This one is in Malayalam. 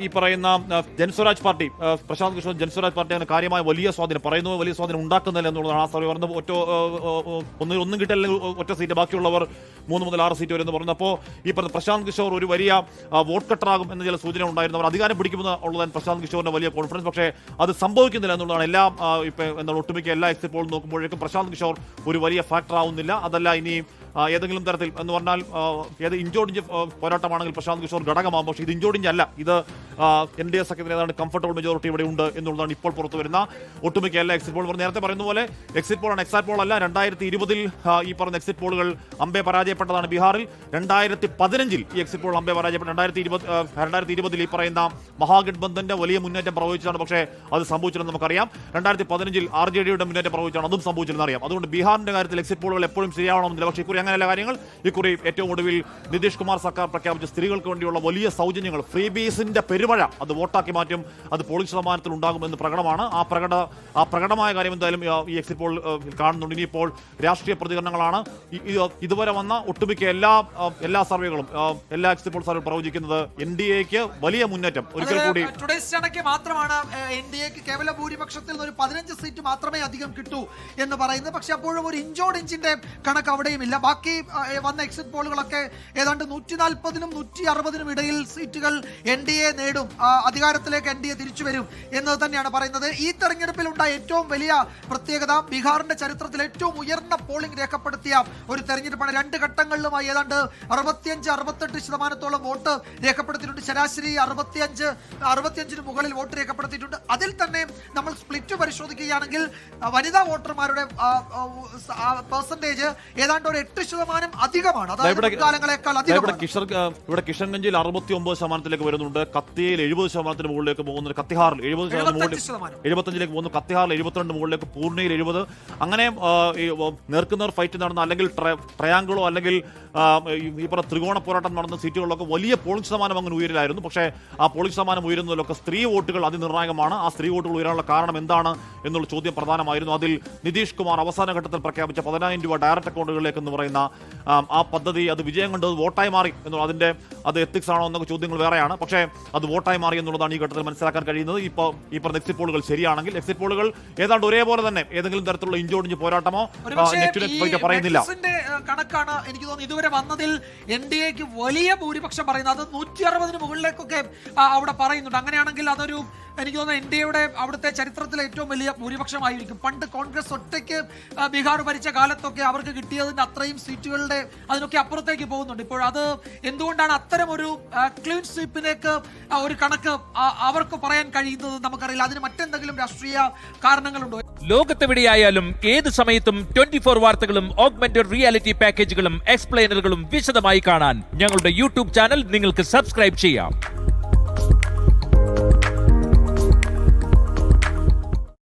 ഈ പറയുന്ന ജൻസ്വരാജ് പാർട്ടി, പ്രശാന്ത് കിഷോർ ജൻസ്വരാജ് പാർട്ടി അങ്ങനെ കാര്യമായ വലിയ സ്വാധീനം പറയുന്നത് വലിയ സ്വാധീനം ഉണ്ടാക്കുന്നില്ല എന്നുള്ളതാണ്. ആ സർവേ പറയുന്നത് ഒന്നും കിട്ടില്ല, ഒറ്റ സീറ്റ്, ബാക്കിയുള്ളവർ 3 മുതൽ 6 സീറ്റ് വരുമെന്ന് പറയുന്നത്. അപ്പോൾ ഈ പറഞ്ഞ പ്രശാന്ത് കിഷോർ ഒരു വലിയ വോട്ട് കട്ടറാകും എന്ന ചില സൂചന ഉണ്ടായിരുന്നു. അവർ അധികാരം പിടിക്കുമെന്ന് ഉള്ളതാണ് പ്രശാന്ത് കിഷോറിന്റെ വലിയ കോൺഫിഡൻസ്. പക്ഷേ അത് സംഭവിക്കുന്നില്ല എന്നുള്ളതാണ്. ഒട്ടുമിക്ക എല്ലാ എക്സിറ്റ് പോൾ നോക്കുമ്പോഴേക്കും പ്രശാന്ത് കിഷോർ ഒരു വലിയ ഫാക്ടർ ആവുന്നില്ല. അതല്ല ഇനി ഏതെങ്കിലും തരത്തിൽ എന്ന് പറഞ്ഞാൽ ഏത് ഇഞ്ചോടിഞ്ച് പോരാട്ടമാണെങ്കിൽ പ്രശാന്ത് കിഷോർ ഘടകമാകും. പക്ഷേ ഇത് ഇഞ്ചോടിഞ്ച് അല്ല, ഇത് NDA സഖ്യത്തിന് ഏതാണ്ട് കംഫർട്ടബിൾ മെജോറിറ്റി ഇവിടെ ഉണ്ട് എന്നുള്ളതാണ് ഇപ്പോൾ പുറത്തു വരുന്ന ഒട്ടുമിക്ക എല്ലാ എക്സിറ്റ് പോൾ. നേരത്തെ പറയുന്ന പോലെ എക്സിറ്റ് പോളാണ്, എക്സാക്ട് പോൾ അല്ല. 2020 ഈ പറഞ്ഞ എക്സിറ്റ് പോളുകൾ അമ്പെ പരാജയപ്പെട്ടതാണ് ബീഹാറിൽ. 2015 ഈ എക്സിറ്റ് പോൾ അമ്പെ പരാജയപ്പെട്ടു. 2020 ഈ പറയുന്ന മഹാഗഠബന്ധന്റെ വലിയ മുന്നേറ്റം പ്രവചിച്ചാണ്, പക്ഷേ അത് സംഭവിച്ചില്ലെന്ന് നമുക്കറിയാം. 2015 RJDയുടെ മുന്നേറ്റം പ്രവചിച്ചാണ്, അതും സംഭവിച്ചില്ലെന്ന് അറിയാം. അതുകൊണ്ട് ബീഹാറിന്റെ കാര്യത്തിൽ എക്സിറ്റ് പോളുകൾ എപ്പോഴും ശരിയാവണമെന്നില്ല. പക്ഷേ ഇക്കുറി അങ്ങനെയല്ല കാര്യങ്ങൾ. ഇക്കുറി ഏറ്റവും ഒടുവിൽ നിതീഷ് കുമാർ സർക്കാർ പ്രഖ്യാപിച്ച സ്ത്രീകൾക്ക് വേണ്ടിയുള്ള വലിയ സൗജന്യങ്ങൾ, ഫ്രീ ബീസിന്റെ പെരുമഴ, അത് വോട്ടാക്കി മാറ്റും, അത് പോളിംഗ് ശതമാനത്തിൽ ഉണ്ടാകുമെന്ന് പ്രകടമാണ്. ആ പ്രകടമായ കാര്യം എന്തായാലും ഈ എക്സിറ്റ് പോൾ കാണുന്നുണ്ട്. ഇനിയിപ്പോൾ രാഷ്ട്രീയ പ്രതികരണങ്ങളാണ്. ഇതുവരെ വന്ന ഒട്ടുമിക്ക എല്ലാ സർവേകളും, എല്ലാ എക്സിറ്റ് പോൾ സർവേ പ്രവചിക്കുന്നത് NDAക്ക് വലിയ മുന്നേറ്റം. ഒരിക്കൽ കൂടി മാത്രമാണ് NDAക്ക് കേവല ഭൂരിപക്ഷത്തിൽ ഒരു 15 സീറ്റ് മാത്രമേ അധികം കിട്ടൂ എന്ന് പറയുന്നത്. പക്ഷെ അപ്പോഴും ഒരു ഇഞ്ചോടിഞ്ചിന്റെ കണക്ക് അവിടെയും ഇല്ല. ബാക്കി വന്ന എക്സിറ്റ് പോളുകളൊക്കെ ഏതാണ്ട് 140-നും 160-നും ഇടയിൽ സീറ്റുകൾ NDA നേടും, അധികാരത്തിലേക്ക് NDA തിരിച്ചു വരും എന്നത് തന്നെയാണ് പറയുന്നത്. ഈ തെരഞ്ഞെടുപ്പിൽ ഉണ്ടായ ഏറ്റവും വലിയ പ്രത്യേകത ബീഹാറിന്റെ ചരിത്രത്തിൽ ഏറ്റവും ഉയർന്ന പോളിംഗ് രേഖപ്പെടുത്തിയ ഒരു തെരഞ്ഞെടുപ്പാണ്. 2 ഘട്ടങ്ങളിലുമായി ഏതാണ്ട് 65-68% വോട്ട് രേഖപ്പെടുത്തിയിട്ടുണ്ട്. ശരാശരി 65-ന് മുകളിൽ വോട്ട് രേഖപ്പെടുത്തിയിട്ടുണ്ട്. അതിൽ തന്നെ നമ്മൾ സ്പ്ലിറ്റ് പരിശോധിക്കുകയാണെങ്കിൽ വനിതാ വോട്ടർമാരുടെ പെർസെന്റേജ് ഏതാണ്ട് ഒരു 8% അധികമാണ്. അതായത് കാലങ്ങളെക്കാൾ ഇവിടെ കിഷൻഗഞ്ചിൽ 69% വരുന്നുണ്ട്, കത്തിയിൽ 70% മുകളിലേക്ക് പോകുന്നുണ്ട്, കത്തിഹാറിൽ 75% പോകുന്നു, കത്തിഹാറിൽ 72 മുകളിലേക്ക്, പൂർണ്ണയിൽ 70. അങ്ങനെ നേർക്കുനേർ ഫൈറ്റ് നടന്ന, അല്ലെങ്കിൽ ട്രയാങ്കിളോ അല്ലെങ്കിൽ ഈ പറഞ്ഞ ത്രികോണ പോരാട്ടം നടന്ന സീറ്റുകളിലൊക്കെ വലിയ പോളിംഗ് ശതമാനം അങ്ങനെ ഉയരിലായിരുന്നു. പക്ഷേ ആ പോളിംഗ് ശതമാനം ഉയരുന്നതിലൊക്കെ സ്ത്രീ വോട്ടുകൾ അതിനിർണായകമാണ്. ആ സ്ത്രീ വോട്ടുകൾ ഉയരാനുള്ള കാരണം എന്താണ് എന്നുള്ള ചോദ്യം പ്രധാനമായിരുന്നു. അതിൽ നിതീഷ് കുമാർ അവസാന ഘട്ടത്തിൽ പ്രഖ്യാപിച്ച 10,000 രൂപ ഡയറക്റ്റ് അക്കൗണ്ടുകളിലേക്ക് എന്ന് പറയുന്ന ആ പദ്ധതി, അത് വിജയം കണ്ടത് വോട്ടായി മാറി എന്നുള്ള അത് എത്തിക്സ് ആണോ എന്നൊക്കെ ചോദ്യങ്ങൾ വേറെയാണ്. പക്ഷേ അത് വോട്ടായി മാറി എന്നുള്ളതാണ് ഈ ഘട്ടത്തിൽ മനസ്സിലാക്കാൻ കഴിയുന്നത്. ഇപ്പോൾ ഈ പറഞ്ഞ എക്സിറ്റ് പോളുകൾ ശരിയാണെങ്കിൽ, എക്സിറ്റ് പോളുകൾ ഏതാണ്ട് ഒരേപോലെ തന്നെ ഏതെങ്കിലും തരത്തിലുള്ള ഇഞ്ചോടിഞ്ച് പോരാട്ടമോ പറയുന്നില്ല. കണക്കാണ് എനിക്ക് തോന്നുന്നു ഇതുവരെ വന്നതിൽ NDAക്ക് വലിയ ഭൂരിപക്ഷം പറയുന്നത്. അത് 160-ന് മുകളിലേക്കൊക്കെ അവിടെ പറയുന്നുണ്ട്. അങ്ങനെയാണെങ്കിൽ അതൊരു എനിക്ക് തോന്നുന്നു NDAയുടെ അവിടുത്തെ ചരിത്രത്തിലെ ഏറ്റവും വലിയ ഭൂരിപക്ഷമായിരിക്കും. പണ്ട് കോൺഗ്രസ് ഒറ്റയ്ക്ക് ബീഹാർ ഭരിച്ച കാലത്തൊക്കെ അവർക്ക് കിട്ടിയതിന്റെ അത്രയും സീറ്റുകളുടെ അതിനൊക്കെ അപ്പുറത്തേക്ക് പോകുന്നുണ്ട്. ഇപ്പോൾ അത് എന്തുകൊണ്ടാണ് അത്തരം ഒരു ക്ലീൻ സ്വീപ്പിലേക്ക് ഒരു കണക്ക് അവർക്ക് പറയാൻ കഴിയുന്നത് നമുക്കറിയില്ല. അതിന് മറ്റെന്തെങ്കിലും രാഷ്ട്രീയ കാരണങ്ങളുണ്ടോ? ലോകത്തെവിടെയായാലും ഏത് സമയത്തും 24 വാർത്തകളും ഓഗ്മെന്റഡ് റിയാലിറ്റി പാക്കേജുകളും എക്സ്പ്ലെയിനറുകളും വിശദമായി കാണാൻ ഞങ്ങളുടെ YouTube ചാനൽ നിങ്ങൾക്ക് സബ്സ്ക്രൈബ് ചെയ്യാം.